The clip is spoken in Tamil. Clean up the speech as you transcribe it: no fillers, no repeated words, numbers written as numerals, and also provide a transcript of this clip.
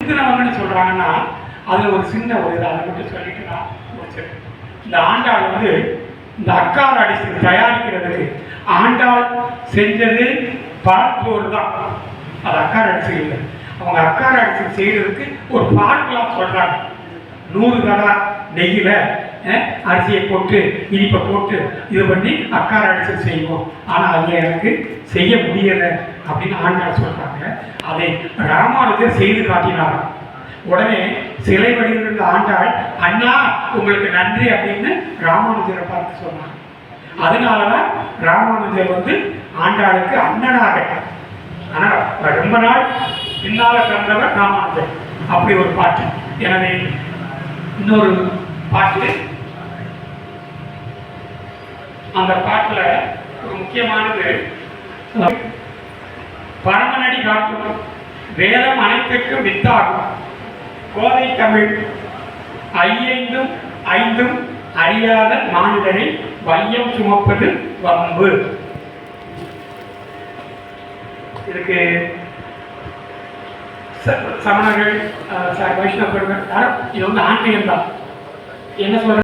திருத்தினவங்கன்னு சொல்றாங்கன்னா அதுல ஒரு சின்ன ஒரு அதை மட்டும் சொல்லிட்டு நான் முடிச்சிருக்கேன். இந்த ஆண்டாள் வந்து இந்த அக்கார் அடிச்சு தயாரிக்கிறதுக்கு ஆண்டாள் செஞ்சது பால்சோறு தான். அது அக்கார் அடிச்சு இல்லை. அவங்க அக்கார் அடிச்சு செய்யறதுக்கு ஒரு ஃபார்முலா சொல்றாங்க. 100 கடா நெய்யில அரிசியை போட்டு இனிப்பை போட்டு இது பண்ணி அக்கார அடிச்சு செய்வோம். ஆனால் அதில் எனக்கு செய்ய முடியலை அப்படின்னு ஆண்டாள் சொல்றாங்க. அதை ராமானுஜர் செய்து காட்டினார். உடனே சிலை வடிவிலிருந்த ஆண்டாள், அண்ணா உங்களுக்கு நன்றி அப்படின்னு ராமானுஜரை பார்த்து சொன்னாங்க. அதனாலதான் ராமானுஜர் வந்து ஆண்டாளுக்கு அண்ணனாக, ஆனால் ரொம்ப நாள் பின்னால பிறந்தவர் ராமானுஜர். அப்படி ஒரு பாட்டு. எனவே இன்னொரு பாட்டு, அந்த பாட்டுல ஒரு முக்கியமானது, பரமனடி காட்டும் வேதம் அனைத்திற்கும் வித்தாகும் கோதை தமிழ் ஐந்தும் ஐந்தும் அறியாத மானிடரை வையம் சுமப்பது வம்பு. இதுக்கு சமணர்கள் வைஷ்ணவர்கள் இது வந்து ஆன்மீகம் தான். என்ன சொல்ற